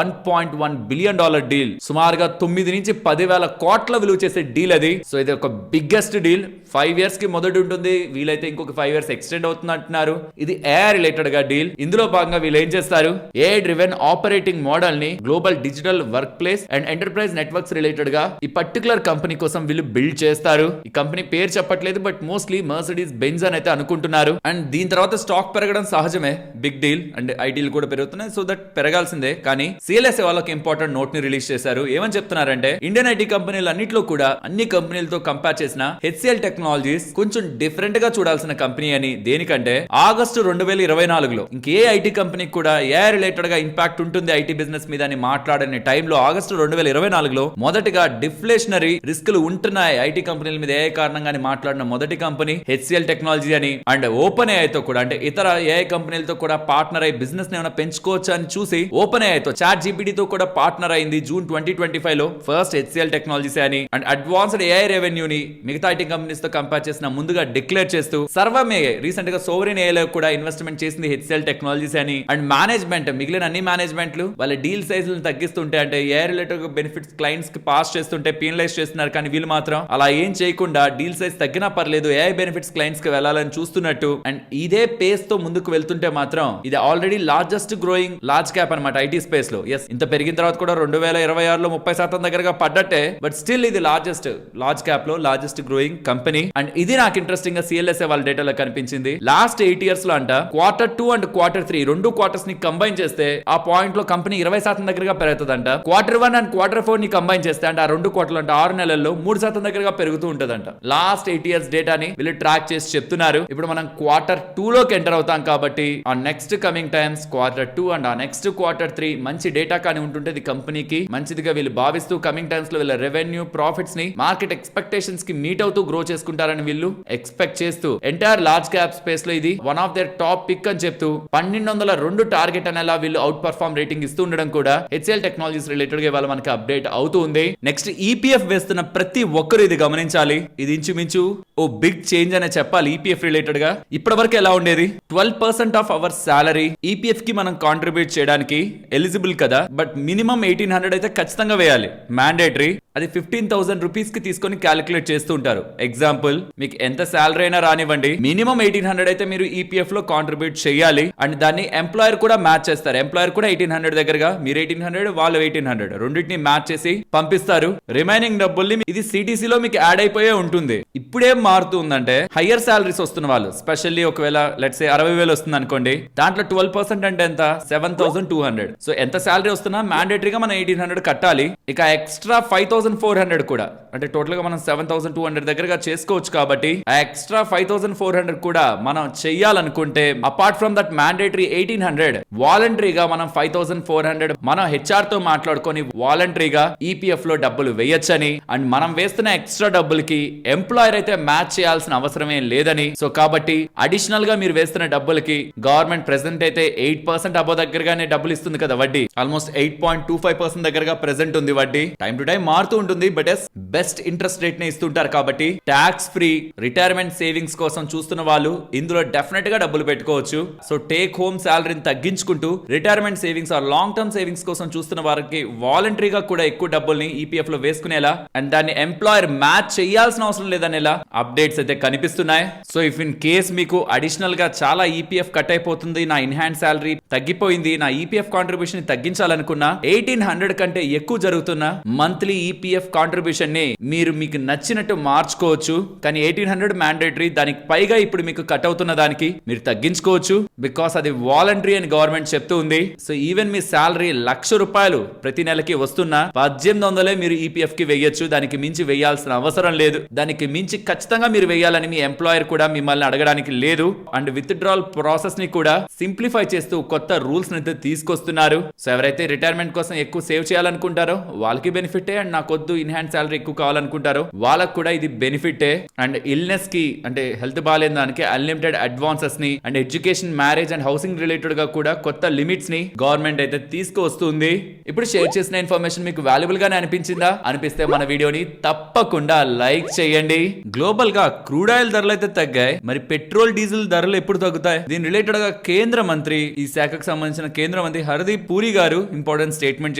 $1.1 billion deal. సుమారుగా 9 నుంచి 10,000 కోట్ల విలువ చేసే డీల్ అది. సో ఇది ఒక బిగ్గెస్ట్ డీల్. 5 years కి మొదటి ఉంటుంది, వీలైతే ఇంకొక 5 years ఎక్స్టెండ్ అవుతుంది అంటున్నారు. ఇది ఏ రిలేటెడ్ గా డీల్. ఇందులో భాగంగా వీళ్ళు ఏం చేస్తారు, ఏ డ్రివెన్ ఆపరేటింగ్ మోడల్ ని global digital work place and enterprise networks related గా ఈ పర్టికులర్ కంపెనీ కోసం వీళ్ళు బిల్డ్ చేస్తారు. ఈ కంపెనీ పేరు చెప్పట్లేదు, బట్ మోస్ట్లీ మర్సిడీస్ బెంజ్ అని అయితే అనుకుంటున్నారు. అండ్ దీని తర్వాత స్టాక్ పెరగడం సహజమే, బిగ్ డీల్. అండ్ ఐటీలు కూడా పెరుగుతున్నాయి, సో దట్ పెరగాల్సిందే. కానీ సిఎల్ఎస్ఏ వాళ్ళకి ఇంపార్టెంట్ నోట్ ని రిలీజ్ చేశారు. ఏమని చెప్తున్నారంటే ఇండియన్ ఐటీ కంపెనీలు అన్నిట్లో కూడా అన్ని కంపెనీలతో కంపేర్ చేసిన హెచ్సిఎల్ టెక్నాలజీస్ కొంచెం డిఫరెంట్ గా చూడాల్సిన కంపెనీ అని. దేనికంటే ఆగస్టు 2024లో ఇంకే ఐటీ కంపెనీ కూడా ఏ రిలేటెడ్ గా ఇంపాక్ట్ ఉంటుంది ఐటీ బిజినెస్ మీద అని మాట్లాడని టైంలో ఆగస్టు 2024లో మొదటిగా డిఫ్లేషనరీ రిస్కులు ఉంటున్నాయి ఐటీ కంపెనీల మీద ఏ కారణంగా మాట్లాడిన మొదటి కంపెనీ హెచ్సిఎల్ టెక్నాలజీ అని. అండ్ ఓపెన్ ఓపెన్ ఏఐతో కూడా అంటే ఇతర ఏఐ కంపెనీలతో కూడా పార్ట్నర్ అయ్యి బిజినెస్ ఏమైనా పెంచుకోవచ్చు అని చూసి ఓపెన్ ఏఐతో చాట్ జీపీటీతో కూడా పార్ట్నర్ అయింది జూన్ 2025 లో. ఫస్ట్ హెచ్సిఎల్ టెక్నాలజీస్ అని అండ్ అడ్వాన్స్డ్ ఏఐ రెవెన్యూని మిగతా ఐటీ కంపెనీస్ తో కంపేర్ చేసిన ముందుగా డిక్లేర్ చేస్తూ సర్వం ఏఐ రీసెంట్ గా సోవరెన్ ఏఐ లో కూడా ఇన్వెస్ట్మెంట్ చేసింది హెచ్సిఎల్ టెక్నాలజీస్ అని. అండ్ మేనేజ్మెంట్ మిగిలిన అన్ని మేనేజ్మెంట్లు వాళ్ళ డీల్ సైజులను తగ్గిస్తుంటే అంటే ఏఐ రిలేటెడ్ బెనిఫిట్స్ క్లయింట్స్ కి పాస్ చేస్తుంటే పీనలైజ్ చేస్తున్నారు. కానీ వీళ్ళు మాత్రం అలా ఏం చేయకుండా డీల్ సైజ్ తగ్గినా పర్లేదు ఏఐ బెనిఫిట్స్ క్లయింట్స్ కి వెళ్ళాలని చూస్తున్నట్టు. అండ్ ఇదే పేస్ తో ముందుకు వెళ్తుంటే మాత్రం ఇది already largest growing large cap అనమాట ఐటీ స్పేస్ లో. ఎస్ ఇంత పెరిగిన తర్వాత కూడా 2026లో 30% దగ్గరగా పడ్డట్టే, బట్ స్టిల్ ఇది లార్జ్ క్యాప్ లో లార్జెస్ట్ గ్రోయింగ్ కంపెనీ. అండ్ ఇది నాకు ఇంట్రెస్టింగ్ గా సిఎల్ఎస్ఏ వాళ్ళ డేటాలో కనిపించింది. లాస్ట్ 8 years లో అంట Q2 అండ్ Q3 రెండు క్వార్టర్స్ ని కంబైన్ చేస్తే ఆ పాయింట్ లో కంపెనీ 20% దగ్గరగా పెరుగుతుందంట. Q1 అండ్ Q4 ని కంబైన్ చేస్తే అంటే ఆ రెండు క్వార్టర్లు అంటే 6 నెలల్లో 3% దగ్గరగా పెరుగుతూ ఉంటదంట. లాస్ట్ 8 years డేటాని వీళ్ళు ట్రాక్ చేసి చెప్తున్నారు. ఇప్పుడు మనం Q2 లోకి ఎంటర్ అవుతాం కాబట్టి ఆ next coming times Q2 and ఆ నెక్స్ట్ Q3 మంచి డేటా కానీ ఉంటుంటది కంపెనీకి మంచిదిగా వీళ్ళు భావిస్తూ కమింగ్ టైమ్స్ లో వీళ్ళ రెవెన్యూ ప్రాఫిట్స్ ని మార్కెట్ ఎక్స్పెక్టేషన్స్ కి మీట్ అవుతూ గ్రో చేసుకుంటారని వీళ్ళు ఎక్స్పెక్ట్ చేస్తూ ఎంటైర్ లార్జ్ క్యాప్ స్పేస్ లో ఇది one of their top pick అని చెప్తూ 1202 టార్గెట్ అనేలా వీళ్ళు అవుట్ పర్ఫార్మ్ రేటింగ్ ఇస్తూ ఉండడం కూడా హెచ్సిఎల్ టెక్నాలజీస్ రిలేటెడ్ గా ఇవాళ మనకి అప్డేట్ అవుతూ ఉంది. నెక్స్ట్ ఈపీఎఫ్ వేస్తున్న ప్రతి ఒక్కరు ఇది గమనించాలి. ఇది ఇంచుమించు ఓ బిగ్ చేంజ్ అనే చెప్పాలి. ఈపీఎఫ్ రిలేటెడ్ గా ఇప్పటి వరకు ఎలా ఉండేది 12% ఆఫ్ అవర్ సాలరీ ఈపీఎఫ్ కి మనం కాంట్రిబ్యూట్ చేయడానికి ఎలిజిబుల్ కదా, బట్ మినిమం 1800 అయితే ఖచ్చితంగా వేయాలి మ్యాండేటరీ. అది 15,000 రూపీస్ కి తీసుకొని క్యాలిక్యులేట్ చేస్తూ ఉంటారు. ఎగ్జాంపుల్ మీకు ఎంత సాలరీ అయినా రానివ్వండి మినిమం 1800 అయితే మీరు ఈపీఎఫ్ లో కాంట్రిబ్యూట్ చేయాలి. అండ్ దాన్ని ఎంప్లాయర్ కూడా మ్యాచ్ చేస్తారు. ఎంప్లాయర్ కూడా 1800 దగ్గరగా మీరు 1800 వాళ్ళు 1800 రెండింటిని మ్యాచ్ చేసి పంపిస్తారు. రిమైనింగ్ డబ్బుల్ని ఇది సిటీసీ లో మీకు యాడ్ అయిపోయే ఉంటుంది. ఇప్పుడేం మారుతుందంటే హయ్యర్ సాలరీస్ వస్తున్న వాళ్ళు స్పెషల్లీ ఒకవేళ లెట్స్ సే 60,000 వస్తుంది అనుకోండి, దాంట్లో 12% అంటే ఎంత 7,200. సో ఎంత సాలరీ వస్తున్నా మ్యాండేటరీగా మనం 1800 కట్టాలి. ఇక ఎక్స్ట్రా 5,400 కూడా అంటే టోటల్ గా మనం 7,200 దగ్గరగా చేసుకోవచ్చు. కాబట్టి ఆ ఎక్స్ట్రా 5,400 కూడా మనం చెయ్యాలనుకుంటే అపార్ట్ ఫ్రమ్ దట్ మ్యాండేటరీ 1800 వాలంటరీగా మనం 5,400 మనం హెచ్ఆర్ తో మాట్లాడుకొని వాలంటరీగా ఈపీఎఫ్ లో డబ్బులు వేయొచ్చని. అండ్ మనం వేస్తున్న ఎక్స్ట్రా డబ్బులకి ఎంప్లాయర్ అయితే మ్యాచ్ చేయాల్సిన అవసరమే లేదని. సో కాబట్టి అడిషనల్ గా మీరు వేస్తున్న డబ్బులకి గవర్నమెంట్ ప్రెసెంట్ అయితే 8% అబో దగ్గరగానే డబ్బులు ఇస్తుంది కదా వడ్డీ. ఆల్మోస్ట్ 8.25% దగ్గరగా ప్రెసెంట్ ఉంది వడ్డీ. టైం టు టైం మారుతూ ఉంటుంది, బట్ బెస్ట్ ఇంట్రెస్ట్ రేట్ ని ఇస్తుంటారు. కాబట్టి ట్యాక్స్ ఫ్రీ రిటైర్మెంట్ సేవింగ్స్ కోసం చూస్తున్న వాళ్ళు ఇందులో డెఫినెట్ గా డబ్బులు పెట్టుకోవచ్చు. సో టేక్ హోమ్ సాలరీని తగ్గించుకుంటూ retirement savings or long term savings కోసం చూస్తున్న వారికి వాలంటరీగా కూడా ఎక్కువ డబ్బుల్ని ఈపీఎఫ్ లో వేసుకునేలా అండ్ దాన్ని ఎంప్లాయర్ మ్యాచ్ చేయాల్సిన అవసరం లేదనేలా అప్డేట్స్ అయితే కనిపిస్తున్నాయి. సో ఇఫ్ ఇన్ కేస్ మీకు అడిషనల్ గా చాలా ఈపీఎఫ్ కట్ అయిపోతుంది, నా ఇన్హాండ్ సాలరీ తగ్గిపోయింది, నా ఈపీఎఫ్ కాంట్రిబ్యూషన్ తగ్గించాలనుకున్నా 1800 కంటే ఎక్కువ జరుగుతున్న మంత్లీ ఈపీఎఫ్ కాంట్రిబ్యూషన్ ని మీరు మీకు నచ్చినట్టు మార్చుకోవచ్చు. కానీ 1800 మ్యాండేటరీ, దానికి పైగా ఇప్పుడు మీకు కట్ అవుతున్న దానికి మీరు తగ్గించుకోవచ్చు. బికాస్ అది వాలంటరీ అని గవర్నమెంట్ చెప్తూ ఉంది. సో ఈవెన్ మీ సాలరీ ₹1,00,000 ప్రతి నెలకి వస్తున్నా 1800 మీరు ఈపీఎఫ్ కి వేయొచ్చు. దానికి మించి వేయాల్సిన అవసరం లేదు. దానికి మించి ఖచ్చితంగా మీరు వేయాలని మీ ఎంప్లాయర్ కూడా మిమ్మల్ని అడగడానికి లేదు. అండ్ విత్ డ్రాల్ ప్రాసెస్ ని కూడా సింప్లిఫై చేస్తూ కొత్త రూల్స్ ని తీసుకొస్తున్నారు. సో ఎవరైతే రిటైర్మెంట్ కోసం ఎక్కువ సేవ్ చేయాలనుకుంటారో వాళ్ళకి బెనిఫిటే. అండ్ నాకొద్దు ఇన్హాండ్ సాలరీ ఎక్కువ కావాలనుకుంటారో వాళ్ళకు కూడా ఇది బెనిఫిటే. అండ్ ఇల్నెస్ కి అంటే హెల్త్ బాగాలేని దానికి అన్లిమిటెడ్ అడ్వాన్సెస్ ని and education, marriage and housing related గా కూడా కొత్త లిమిట్స్ ని గవర్నమెంట్ అయితే తీసుకువస్తుంది. ఇప్పుడు షేర్ చేసిన ఇన్ఫర్మేషన్ మీకు వాల్యుబుల్ గానే అనిపించిందా? అనిపిస్తే మన వీడియోని తప్పకుండా లైక్ చేయండి. గ్లోబల్ గా క్రూడ్ ఆయిల్ ధరలు అయితే తగ్గాయి, మరి పెట్రోల్ డీజిల్ ధరలు ఎప్పుడు తగ్గుతాయి? దీని రిలేటెడ్ గా కేంద్ర మంత్రి, ఈ శాఖకు సంబంధించిన కేంద్ర మంత్రి హర్దీప్ పూరి గారు ఇంపార్టెంట్ స్టేట్మెంట్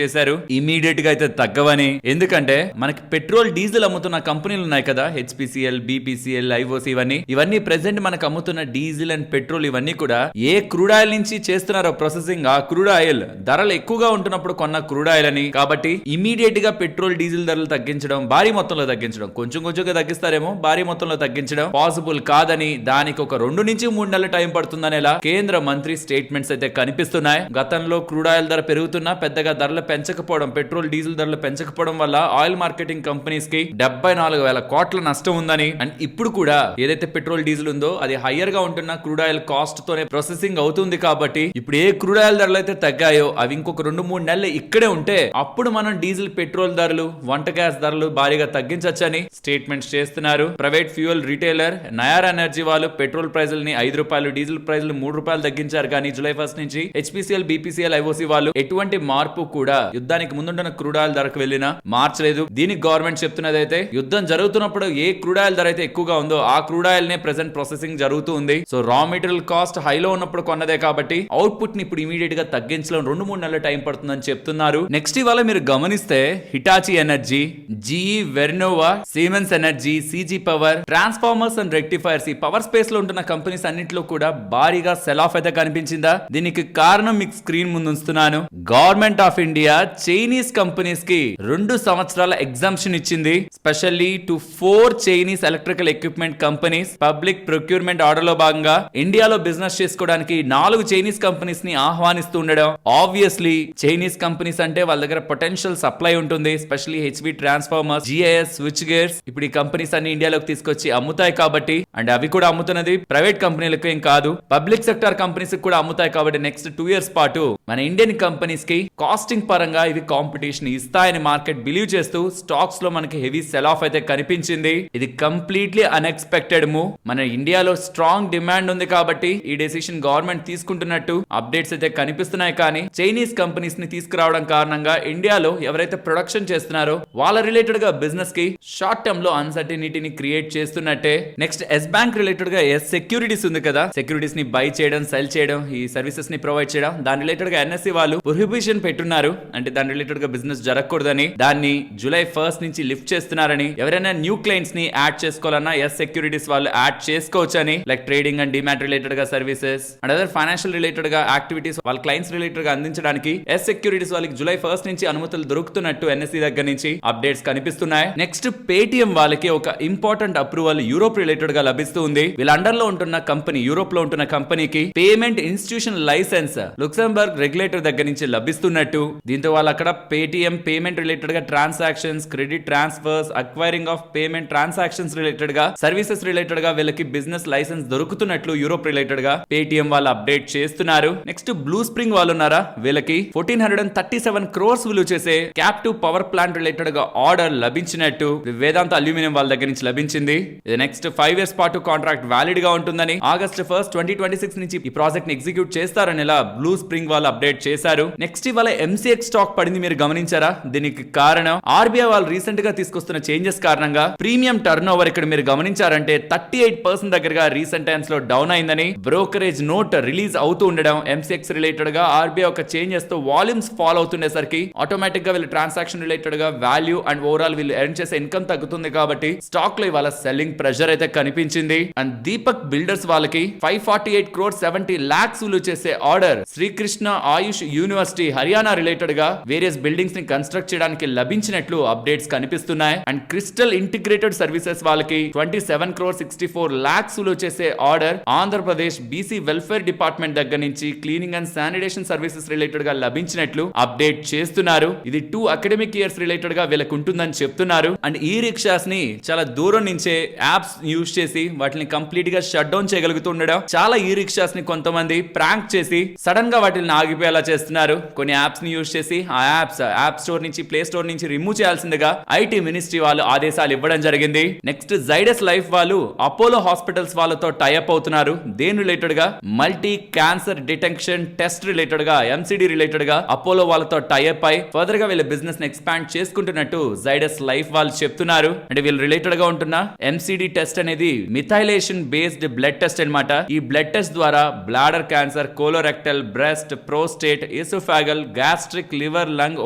చేశారు. ఇమీడియట్ గా అయితే తగ్గవని. ఎందుకంటే మనకి పెట్రోల్ డీజిల్ అమ్ముతున్న కంపెనీలు ఉన్నాయి కదా, హెచ్పిసిఎల్, బీపీసీఎల్, ఐఓసీ, ఇవన్నీ ప్రెసెంట్ మనకు అమ్ముతున్న డీజిల్ అండ్ పెట్రోల్ ఇవన్నీ కూడా ఏ క్రూడ్ ఆయిల్ నుంచి చేస్తున్నారో ప్రాసెసింగ్, ఆ క్రూడ్ ఆయిల్ ధరలు ఎక్కువగా ఉంటున్నప్పుడు కొన్న క్రూడ్ ఆయిల్ అని. కాబట్టి ఇమీడియట్ గా పెట్రోల్ డీజిల్ ధరలు తగ్గించడం, భారీ మొత్తంలో తగ్గించడం, కొంచెం కొంచెంగా తగ్గిస్తారేమో, భారీ మొత్తంలో తగ్గించడం పాసిబుల్ కాదని, దానికి ఒక 2 నుంచి 3 నెలల టైం పడుతుందనేలా కేంద్ర మంత్రి స్టేట్మెంట్స్ అయితే కనిపిస్తున్నాయి. గతంలో క్రూడ్ ఆయిల్ ధర పెరుగుతున్నా పెద్దగా ధరలు పెంచకపోవడం, పెట్రోల్ డీజిల్ ధరలు పెంచకపోవడం వల్ల ఆయిల్ మార్కెటింగ్ కంపెనీస్ కి 74,000 కోట్ల నష్టం ఉందని. అండ్ ఇప్పుడు కూడా ఏదైతే పెట్రోల్ డీజిల్ ఉందో అది హయ్యర్ గా ఉంటున్న క్రూడ్ ఆయిల్ కాస్ట్ తోనే ప్రాసెసింగ్ అవుతుంది. కాబట్టి ఇప్పుడు ఏ క్రూడ్ ఆయిల్ ధరలు అయితే తగ్గాయో అవి ఇంకొక 2-3 నెలలు ఇక్కడే ఉంటే అప్పుడు మనం డీజిల్ పెట్రోల్ ధరలు వంట గ్యాస్ ధరలు భారీగా తగ్గించొచ్చని స్టేట్మెంట్స్ చేస్తున్నారు. Private fuel retailer Neyyar energy వాళ్ళు పెట్రోల్ ప్రైజుల్ని ₹5, డీజిల్ ప్రైజులు ₹3 తగ్గించారు. కానీ జూలై 1 నుంచి హెచ్పిసిఎల్, బీపీసీఎల్, ఐఓసీ వాళ్ళు ఎటువంటి మార్పు కూడా యుద్ధానికి ముందున్న క్రూడ్ ఆయిల్ ధరకు వెళ్ళినా మార్చలేదు. దీనికి గవర్నమెంట్ చెప్తున్నది అయితే యుద్ధం జరుగుతున్నప్పుడు ఏ క్రూడ్ ఆయిల్ ధర అయితే ఎక్కువగా ఉందో ఆ క్రూడ్ ఆయిల్ నే ప్రెసెంట్ ప్రాసెసింగ్ జరుగుతూ ఉంది. సో రా మెటీరియల్ కాస్ట్ హైలో ఉన్నప్పుడు కొన్నదే కాబట్టి అవుట్పుట్ ని ఇప్పుడు ఇమీడియట్ గా తగ్గించడం 2-3 నెలల టైం పడుతుందని చెప్తున్నారు. నెక్స్ట్ ఇవాళ మీరు గమనిస్తే Hitachi energy, GE వెర్నోవా, siemens energy, సిజీ power, transformers and rectifiers ఈ పవర్ స్పేస్ లో ఉంటున్న కంపెనీస్ అన్నింటిలో కూడా భారీగా సెల్ ఆఫ్ అయితే కనిపించిందా? దీనికి కారణం మీకు స్క్రీన్ ముందు ఉంచుతున్నాను. Government of India Chinese companies కి 2 సంవత్సరాల ఎగ్జామ్షన్ ఇచ్చింది. Specially to 4 Chinese electrical equipment companies public procurement order లో భాగంగా ఇండియాలో బిజినెస్ చేసుకోవడానికి 4 చైనీస్ కంపెనీస్ ని ఆహ్వానిస్తూ ఉండడం. ఆబ్వియస్లీ చైనీస్ కంపెనీస్ అంటే వాళ్ళ దగ్గర పొటెన్షియల్ సప్లై ఉంటుంది. Specially HV transformers, GIS switch gears ఇప్పుడు ఈ కంపెనీస్ అన్ని ఇండియాలోకి తీసుకొచ్చి అమ్ముతాయి కాబట్టి, అండ్ అవి కూడా అమ్ముతున్నది ప్రైవేట్ కంపెనీలకు ఏం కాదు, పబ్లిక్ సెక్టర్ కంపెనీస్ కూడా అమ్ముతాయి కాబట్టి నెక్స్ట్ 2 years పాటు మన ఇండియన్ కంపెనీస్ కి కాస్టింగ్ పరంగా ఇవి కాంపిటీషన్ ఇస్తాయని మార్కెట్ బిలీవ్ చేస్తూ స్టాక్స్ లో మనకి హెవీ సెల్ ఆఫ్ అయితే కనిపించింది. ఇది కంప్లీట్లీ అన్ఎక్స్పెక్టెడ్ మూవ్. మన ఇండియాలో స్ట్రాంగ్ డిమాండ్ ఉంది కాబట్టి ఈ డెసిషన్ గవర్నమెంట్ తీసుకుంటున్నట్టు అప్డేట్స్ అయితే కనిపిస్తున్నాయి. కానీ చైనీస్ కంపెనీస్ ని తీసుకురావడం కారణంగా ఇండియాలో ఎవరైతే ప్రొడక్షన్ చేస్తున్నారో వాళ్ళ రిలేటెడ్ గా బిజినెస్ కి షార్ట్ టర్మ్ లో అన్సర్టనిటీని క్రియేట్ చేస్తున్నట్టే. నెక్స్ట్ ఎస్ బ్యాంక్ రిలేటెడ్ గా ఎస్ సెక్యూరిటీస్ ఉంది కదా, సెక్యూరిటీస్ ని బై చేయడం, సెల్ చేయడం, ఈ సర్వీసెస్ ని ప్రొవైడ్ చేయడం, దాని రిలేటెడ్ గా ఎన్ఎస్సి వాళ్ళు ప్రొహిబిషన్ పెట్టున్నారు. అంటే దాని రిలేటెడ్ గా బిజినెస్ జరగకూడదని, దాన్ని జూలై 1 నుంచి లిఫ్ట్ చేస్తున్నారని, ఎవరైనా న్యూ క్లయింట్స్ ని యాడ్ చేసుకోవాలన్నా ఎస్ సెక్యూరిటీస్ వాళ్ళు యాడ్ చేసుకోవచ్చని, like trading and demat related గా services and other financial related గా యాక్టివిటీస్ వాళ్ళ క్లయింట్స్ రిలేటెడ్ గా అందించడానికి ఎస్ సెక్యూరిటీస్ వాళ్ళకి జూలై 1 నుంచి అనుమతులు దొరుకుతున్నట్టు ఎన్ఎస్సి దగ్గర నుంచి అప్డేట్స్ కనిపిస్తున్నాయి. నెక్స్ట్ పేటిఎం వాళ్ళకి ఒక ఇంపార్టెంట్ అప్రూవల్ యూరోప్ రిలేటెడ్ గా లభిస్తుంది. వీళ్ళ అండర్ లో ఉంటున్న కంపెనీ, యూరోప్ లో ఉంటున్న కంపెనీకి payment institution licence Luxembourg regulator దగ్గర నుంచి లభిస్తున్నట్టు. దీంతో వాళ్ళు అక్కడ పేటిఎం పేమెంట్ రిలేటెడ్ గా transactions, credit transfers, acquiring of payment transactions related గా, సర్వీసెస్ రిలేటెడ్ గా వీళ్ళకి బిజినెస్ లైసెన్స్ దొరుకుతున్నట్లు యూరోప్ రిలేటెడ్ గా పేటిఎం వాళ్ళు అప్డేట్ చేస్తున్నారు. నెక్స్ట్ బ్లూ స్ప్రింగ్ వాళ్ళు ఉన్నారా, వీళ్ళకి 1437 crores విలువ చేసే క్యాప్టివ్ పవర్ ప్లాంట్ రిలేటెడ్ గా ఆర్డర్ లభించినట్టు వేదాంత అల్యూమినియం వాళ్ళ దగ్గర నుంచి లభించింది. ఇది నెక్స్ట్ 5 years పాటు కాంట్రాక్ట్ వ్యాలిడ్ గా ఉంటుందని, ఆగస్ట్ 1, 2026 నుంచి ఈ ప్రాజెక్ట్ ని ఎగ్జిక్యూట్ చేస్తారని ఇలా బ్లూ స్ప్రింగ్ వాళ్ళు అప్డేట్ చేశారు. నెక్స్ట్ ఇవాళ ఎంసీఎక్స్ స్టాక్ పడింది, మీరు గమనించారా? దీనికి కారణం ఆర్బీఐ వాళ్ళు రీసెంట్ గా తీసుకొస్తున్న చేంజెస్ కారణంగా ప్రీమియం టర్న్ ఓవర్ ఇక్కడ మీరు గమనించారంటే 38% దగ్గరగా రీసెంట్ టైమ్స్ లో డౌన్ అయిందని, బ్రోకరేజ్ నోట్ రిలీజ్ అవుతూ ఉండడం, ఎంసీఎక్స్ రిలేటెడ్ గా ఆర్బీఐ ఒక చేంజెస్ తో వాల్యూమ్స్ ఫాలో అవుతుండేసరికి ఆటోమేటిక్ గా వీళ్ళు ట్రాన్సాక్షన్ రిలేటెడ్ గా వాల్యూ అండ్ ఓవరాల్ వీళ్ళు ఎర్న్ చేసే ఇన్కమ్ తగ్గుతుంది కాబట్టి స్టాక్ లో ఇవాళ సెల్లింగ్ ప్రెషర్ అయితే కనిపించింది. అండ్ దీపక్ బిల్డర్స్ వాళ్ళకి 548 crores 70 lakhs విలువ చేసే ఆర్డర్ శ్రీకృష్ణ ఆయుష్ యూనివర్సిటీ హర్యానా రిలేటెడ్ గా వేరియస్ బిల్డింగ్స్ ని కన్స్ట్రక్ట్ చేయడానికి లభించినట్లు అప్డేట్స్ కనిపిస్తున్నాయి. అండ్ క్రిస్టల్ ఇంటిగ్రేటెడ్ సర్వీసెస్ వాళ్ళకి 27 crores 64 lakhs విలువ చేసే order Andhra Pradesh BC welfare department దగ్గర నుంచి cleaning and sanitation services related గా లభించినట్లు అప్డేట్ చేస్తున్నారు. ఇది 2 academic years రిలేటెడ్ గా వీళ్ళకి ఉంటుందని చెప్తున్నారు. అండ్ ఈ రిక్షాస్ ని చాలా దూరం నుంచే యాప్స్ యూజ్ చేసి వాటిని కంప్లీట్ గా షట్ డౌన్ చేయగలుగుతుండడం, చాలా ఈ రిక్షాస్ ని కొంతమంది ప్రాంక్ చేసి సడన్ గా వాటిని ఆగిపోయేలా చేస్తున్నారు. కొన్ని యాప్స్ ని యూజ్ చేసి ఆ యాప్స్ యాప్ స్టోర్ నుంచి, ప్లే స్టోర్ నుంచి రిమూవ్ చేయాల్సిందిగా ఐటీ మినిస్ట్రీ వాళ్ళు ఆదేశాలు ఇవ్వడం జరిగింది. నెక్స్ట్ జైడస్ లైఫ్ వాళ్ళు అపోలో హాస్పిటల్స్ వాళ్ళతో టైఅప్ అవుతున్నారు. దేని రిలేటెడ్ గా multi cancer detection test related గా, ఎంసిడి రిలేటెడ్ గా అపోలో వాళ్ళతో టైఅప్ అయి ఫర్దర్ గా వీళ్ళ బిజినెస్ ని ఎక్స్పాండ్ చేసుకుంటున్నట్టు జైడస్ లైఫ్ వాళ్ళు చెప్తున్నారు. అంటే వీళ్ళు రిలేటెడ్ గా ఉంటున్న ఎంసిడి టెస్ట్ అనేది మిథైలేషన్ బేస్డ్ బ్లడ్ టెస్ట్ అన్నమాట. ఈ బ్లడ్ టెస్ట్ ద్వారా bladder cancer, colorectal, breast, prostate, oesophageal, gastric, liver, lung,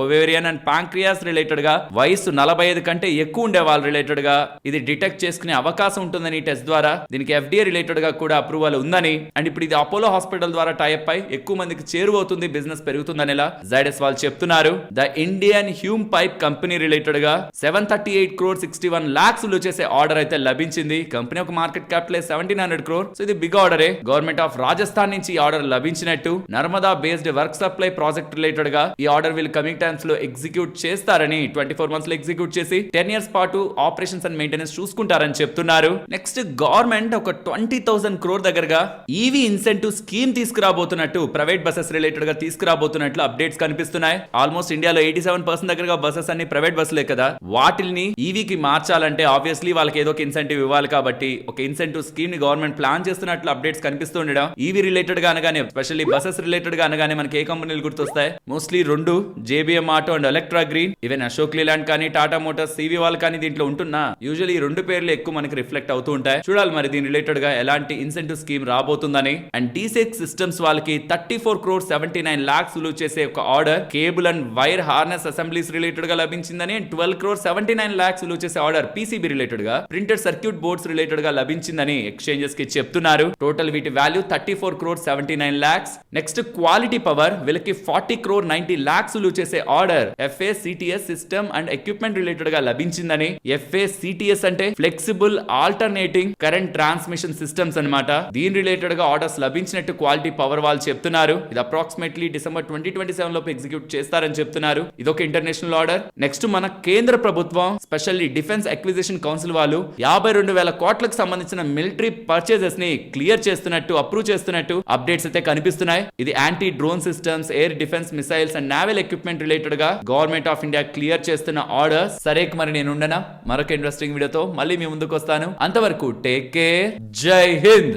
ovarian and pancreas related గా వయసు 45 కంటే ఎక్కువ ఉండే వాళ్ళ రిలేటెడ్ గా ఇది డిటెక్ట్ చేసుకునే అవకాశం ఉంటుందని ఈ టెస్ట్ ద్వారా. దీనికి ఎఫ్డిఏ రిలేటెడ్ గా కూడా అప్రూవల్ ఉందని, అండ్ ఇప్పుడు ఇది అపోలో హాస్పిటల్ ద్వారా టైఅప్ అయి ఎక్కువ మందికి చేరువవుతుంది, బిజినెస్ పెరుగుతుందని జైడస్ వాళ్ళు చెప్తున్నారు. The Indian Hume pipe company related గా 738 crores 61 lakhs విలువ చేసే ఆర్డర్ అయితే లభించింది. కంపెనీ ఒక మార్కెట్ క్యాపిటల్ 1700 crores. సో ఇది బిగ్ ఆర్డరే. గవర్నమెంట్ ఆఫ్ రాజస్థాన్ నుంచి ఈ ఆర్డర్ లభించినట్టు, Narmada based work supply project related గా ఈ ఆర్డర్ వీళ్ళు కమింగ్ టైమ్స్ లో ఎగ్జిక్యూట్ చేస్తారని, 24 months లో ఎగ్జిక్యూట్ చేసి 10 years పాటు ఆపరేషన్స్ అండ్ మెయింటెనెన్స్ చూసుకుంటారని చెప్తున్నారు. నెక్స్ట్ గవర్నమెంట్ ఒక 20,000 crore దగ్గరగా ఈవీ ఇన్సెంటివ్ స్కీమ్ తీసుకురాబోతున్నట్టు, ప్రైవేట్ బసెస్ రిలేటెడ్ గా తీసుకురాబోతున్నట్లు అప్డేట్స్ కనిపిస్తున్నాయి. కనిపిస్తున్నాయి. ఆల్మోస్ట్ ఇండియాలో 87% దగ్గరగా బస్సెస్ అన్ని ప్రైవేట్ బస్సులే కదా, వాటిని ఈవీకి మార్చాలంటే ఆబ్వియస్లీ వాళ్ళకి ఏదో ఒక ఇన్సెంటివ్ ఇవ్వాలి. కాబట్టి ఒక ఇన్సెంటివ్ స్కీమ్ ని గవర్నమెంట్ ప్లాన్ చేస్తున్నట్లు అప్డేట్స్ కనిపిస్తుండడం. ఈవీ రిలేటెడ్ గా అనగానే, స్పెషల్లీ బస్సెస్ రిలేటెడ్ గా అనగానే మనకి ఏ కంపెనీలు గుర్తొస్తాయి? మోస్ట్లీ రెండు, JBM auto and Olectra green. Even Ashok Leyland కానీ, టాటా మోటార్స్, సివి వాళ్ళు కానీ దీంట్లో ఉంటున్నా యూజువల్లీ ఈ రెండు పేర్లు ఎక్కువ మనకి రిఫ్లెక్ట్ అవుతూ ఉంటాయి. చూడాలి మరి దీని రిలేటెడ్ గా ఎలాంటి ఇన్సెంటివ్ స్కీమ్ రాబోతుందని. అండ్ D6 సిస్టమ్స్ వాళ్ళకి 34,79,00,000 విలువ చేసే ఒక order cable and wire harness assemblies related గా లభించిందని, అండ్ 12,79,00,000 విలువ చేసే ఆర్డర్ పీసీబీ రిలేటెడ్ గా, ప్రింటెడ్ సర్క్యూట్ బోర్డ్స్ రిలేటెడ్ గా లభించిందని ఎక్స్చేంజెస్ కి చెప్తున్నారు. టోటల్ వీటి వాల్యూ 34,79,00,000. నెక్స్ట్ క్వాలిటీ పవర్ వీళ్ళకి 40,90,00,000 విలువ చేసే order FACTS system and equipment related గా లభించిందని. FACTS అంటే flexible alternating current transmission systems అన్నమాట. దీని రిలేటెడ్ గా ఆర్డర్స్ లభించినట్టు క్వాలిటీ పవర్ వాళ్ళు చెప్తున్నారు. ఇది అప్రాక్సిమేట్లీ డిసెంబర్ 2027 లోపు ఎగ్జిక్యూట్ చేస్తారని చెప్తున్నారు. ఇదొక ఇంటర్నేషనల్ ఆర్డర్. నెక్స్ట్ మన కేంద్ర ప్రభుత్వం స్పెషల్లీ డిఫెన్స్ అక్విజిషన్ కౌన్సిల్ వాళ్ళు 52,000 కోట్లకు సంబంధించిన మిలిటరీ పర్చేజెస్ ని క్లియర్ చేస్తున్నట్టు, అప్రూవ్ చేస్తున్నట్టు అప్డేట్స్ అయితే కనిపిస్తున్నాయి. ఇది anti drone systems, air defence missiles and naval equipment related గా గవర్నమెంట్ ఆఫ్ ఇండియా క్లియర్ చేస్తున్న ఆర్డర్స్. సరే మరి నేను ఉండనా, మరొక ఇంట్రెస్టింగ్ వీడియోతో మళ్ళీ మీ ముందుకు వస్తాను. అంతవరకు టేక్ కేర్, జై హింద్.